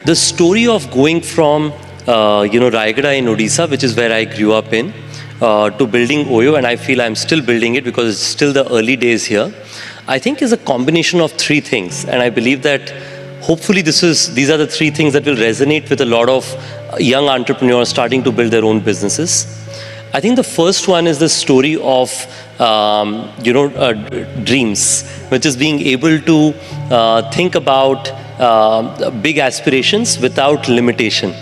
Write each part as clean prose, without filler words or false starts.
The story of going from Raigada in Odisha, which is where I grew up in, to building OYO, and I feel I'm still building it because it's still the early days here, I think is a combination of three things. And I believe that hopefully these are the three things that will resonate with a lot of young entrepreneurs starting to build their own businesses. I think the first one is the story of dreams, which is being able to think about big aspirations without limitation.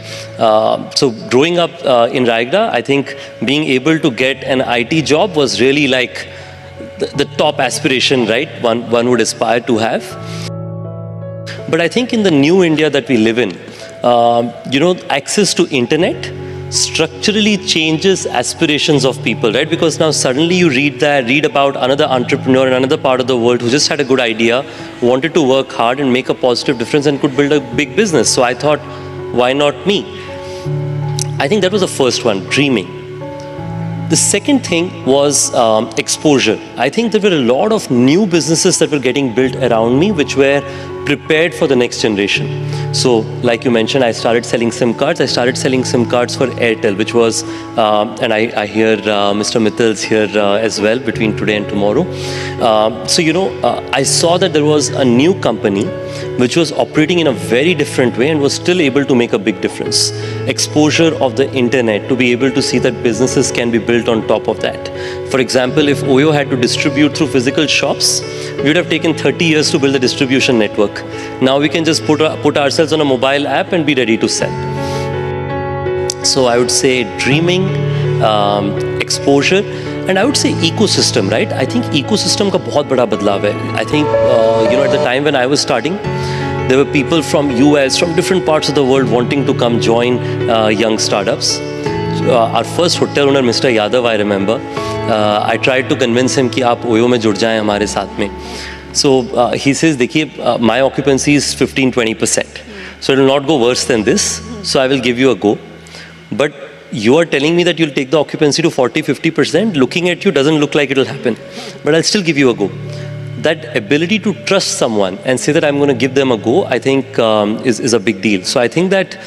So growing up in Raigada, I think being able to get an IT job was really like the top aspiration, right? One would aspire to have. But I think in the new India that we live in, access to internet structurally changes aspirations of people, right? Because now suddenly you read about another entrepreneur in another part of the world who just had a good idea, wanted to work hard and make a positive difference and could build a big business. So I thought, why not me? I think that was the first one, dreaming. The second thing was exposure. I think there were a lot of new businesses that were getting built around me which were prepared for the next generation. So like you mentioned, I started selling SIM cards. I started selling SIM cards for Airtel, which was, and I hear Mr. Mittal's here as well between today and tomorrow. I saw that there was a new company which was operating in a very different way and was still able to make a big difference. Exposure of the internet, to be able to see that businesses can be built on top of that. For example, if OYO had to distribute through physical shops, we would have taken 30 years to build a distribution network. Now we can just put ourselves on a mobile app and be ready to sell. So I would say dreaming, exposure, and I would say ecosystem, right? I think ecosystem का बहुत बड़ा बदलाव है. I think at the time when I was starting, there were people from US, from different parts of the world wanting to come join young startups. Our first hotel owner, Mr. Yadav, I remember, I tried to convince him कि आप OYO में जुड़ जाएं हमारे साथ में. So he says, देखिए, my occupancy is 15-20%. So it will not go worse than this. So I will give you a go. But you are telling me that you'll take the occupancy to 40-50%. Looking at you doesn't look like it'll happen. But I'll still give you a go. That ability to trust someone and say that I'm going to give them a go, I think is a big deal. So I think that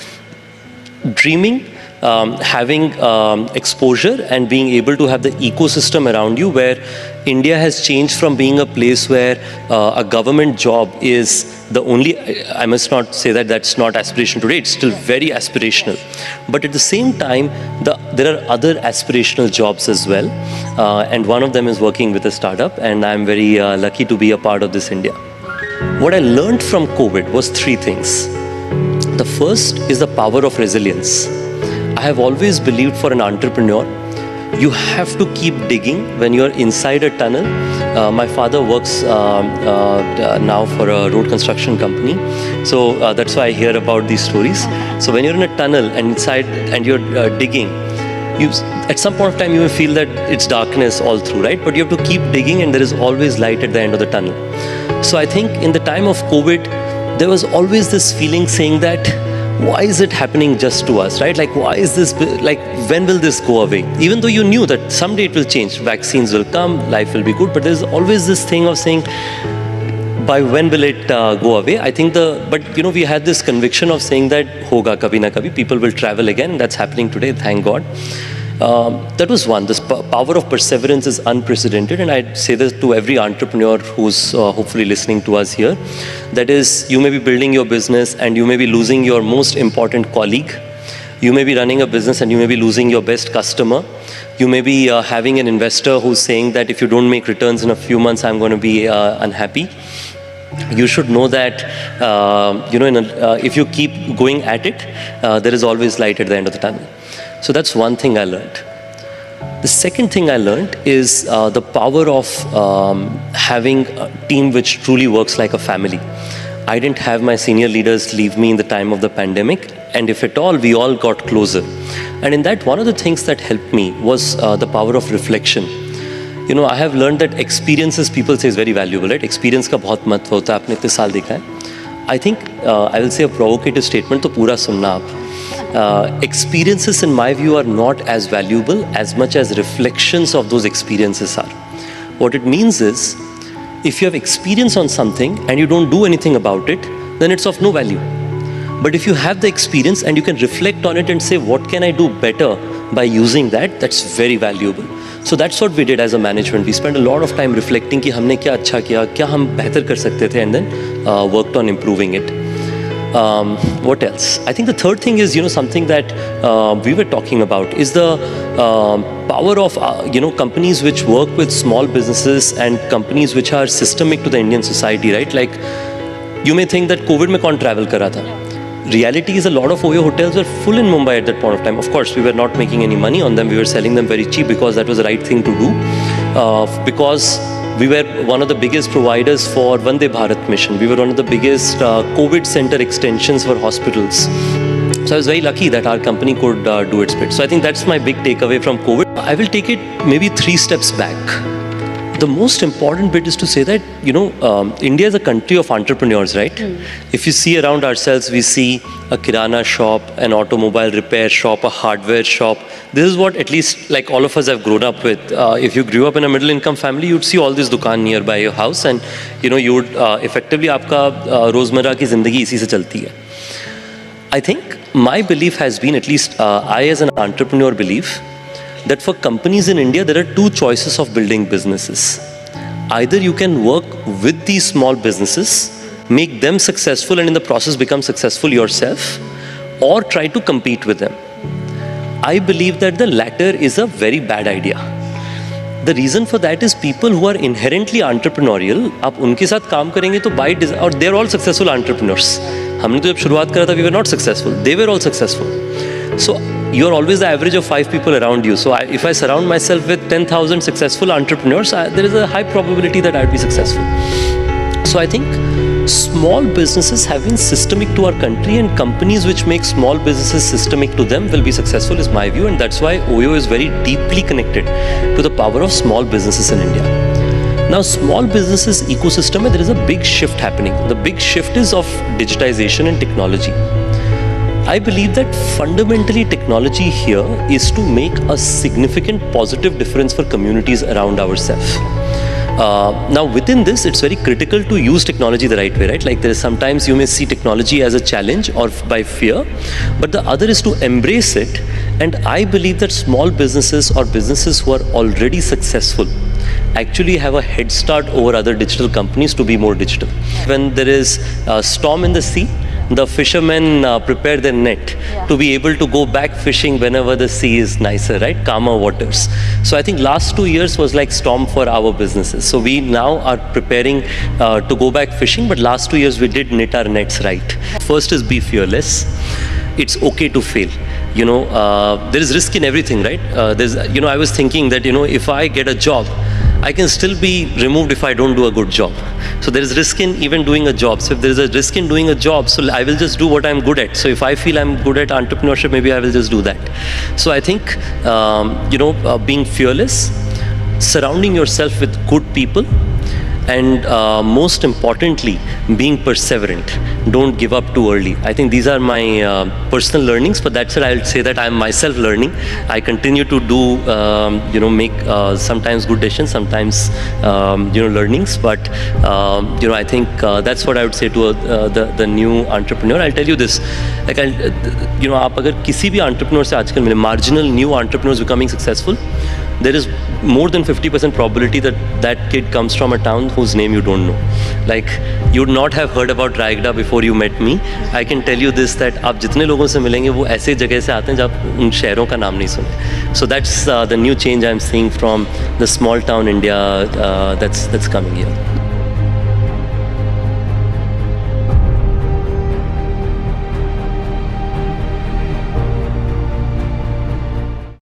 dreaming, having exposure and being able to have the ecosystem around you, where India has changed from being a place where a government job is the only, I must not say that that's not aspiration today, it's still very aspirational. But at the same time, there are other aspirational jobs as well. And one of them is working with a startup, and I'm very lucky to be a part of this India. What I learned from COVID was three things. The first is the power of resilience. I have always believed for an entrepreneur, you have to keep digging when you're inside a tunnel. My father works now for a road construction company. So that's why I hear about these stories. So when you're in a tunnel and inside and you're digging, at some point of time you may feel that it's darkness all through, right? But you have to keep digging and there is always light at the end of the tunnel. So I think in the time of COVID, there was always this feeling saying that, why is it happening just to us, right? Like, why is this, like, when will this go away? Even though you knew that someday it will change, vaccines will come, life will be good, but there's always this thing of saying, by when will it go away? I think we had this conviction of saying that, hoga kabhi na kabhi, people will travel again, and that's happening today, thank God. That was one. This power of perseverance is unprecedented, and I'd say this to every entrepreneur who's hopefully listening to us here. That is, you may be building your business and you may be losing your most important colleague. You may be running a business and you may be losing your best customer. You may be having an investor who's saying that if you don't make returns in a few months, I'm going to be unhappy. You should know that if you keep going at it, there is always light at the end of the tunnel. So that's one thing I learned. The second thing I learned is the power of having a team which truly works like a family. I didn't have my senior leaders leave me in the time of the pandemic, and if at all, we all got closer. And in that, one of the things that helped me was the power of reflection. I have learned that experiences, people say, is very valuable, right? Experience का बहुत महत्व होता है, आपने इतने साल देखा है. I think I will say a provocative statement, तो पूरा सुनना आप. Experiences, in my view, are not as valuable as much as reflections of those experiences are. What it means is, if you have experience on something and you don't do anything about it, then it's of no value. But if you have the experience and you can reflect on it and say, what can I do better by using that, that's very valuable. So that's what we did as a management. We spent a lot of time reflecting कि हमने क्या अच्छा किया, क्या हम बेहतर कर सकते थे, and then worked on improving it. What else? I think the third thing is, something that we were talking about is the power of, companies which work with small businesses and companies which are systemic to the Indian society, right? Like, you may think that COVID में कौन travel कर रहा था? Reality is a lot of OYO hotels were full in Mumbai at that point of time. Of course, we were not making any money on them. We were selling them very cheap because that was the right thing to do. Because we were one of the biggest providers for Vande Bharat mission. We were one of the biggest COVID center extensions for hospitals. So I was very lucky that our company could do its bit. So I think that's my big takeaway from COVID. I will take it maybe 3 steps back. The most important bit is to say that, India is a country of entrepreneurs, right? If you see around ourselves, we see a kirana shop, an automobile repair shop, a hardware shop. This is what at least like all of us have grown up with. If you grew up in a middle income family, you'd see all this dukaan nearby your house, and you would effectively आपका रोजमर्रा की जिंदगी इसी से चलती है. I think my belief has been, at least I as an entrepreneur believe, that for companies in India, there are 2 choices of building businesses. Either you can work with these small businesses, make them successful and in the process become successful yourself, or try to compete with them. I believe that the latter is a very bad idea. The reason for that is people who are inherently entrepreneurial, आप उनके साथ काम करेंगे तो by design, और they're all successful entrepreneurs. हमने तो जब शुरुआत करा था, we were not successful. They were all successful. So you're always the average of 5 people around you. So if I surround myself with 10,000 successful entrepreneurs, there is a high probability that I'd be successful. So I think small businesses have been systemic to our country, and companies which make small businesses systemic to them will be successful, is my view. And that's why OYO is very deeply connected to the power of small businesses in India. Now, small businesses ecosystem, there is a big shift happening. The big shift is of digitization and technology. I believe that fundamentally technology here is to make a significant positive difference for communities around ourselves. Now within this, it's very critical to use technology the right way, right? Like there is sometimes you may see technology as a challenge or by fear, but the other is to embrace it. And I believe that small businesses or businesses who are already successful actually have a head start over other digital companies to be more digital. When there is a storm in the sea, the fishermen prepare their net to be able to go back fishing whenever the sea is nicer, right? Calmer waters. So I think last 2 years was like storm for our businesses. So we now are preparing to go back fishing, but last 2 years we did knit our nets right. First is be fearless. It's okay to fail. There is risk in everything, right? I was thinking that, if I get a job, I can still be removed if I don't do a good job. So there is risk in even doing a job. So if there is a risk in doing a job, so I will just do what I'm good at. So if I feel I'm good at entrepreneurship, maybe I will just do that. So I think, being fearless, surrounding yourself with good people, and most importantly, being perseverant. Don't give up too early. I think these are my personal learnings, but that's it. I'll say that I'm myself learning. I continue to do, make sometimes good decisions, sometimes, learnings. But, I think that's what I would say to the new entrepreneur. I'll tell you this. Like, आप अगर किसी भी entrepreneur से आजकल मिले, marginal new entrepreneurs becoming successful, there is more than 50% probability that that kid comes from a town whose name you don't know. Like, you would not have heard about Raigada before you met me. I can tell you this, that आप जितने लोगों से मिलेंगे वो ऐसे जगह से आते हैं जब उन शहरों का नाम नहीं सुने. So that's the new change I'm seeing from the small town India that's coming here.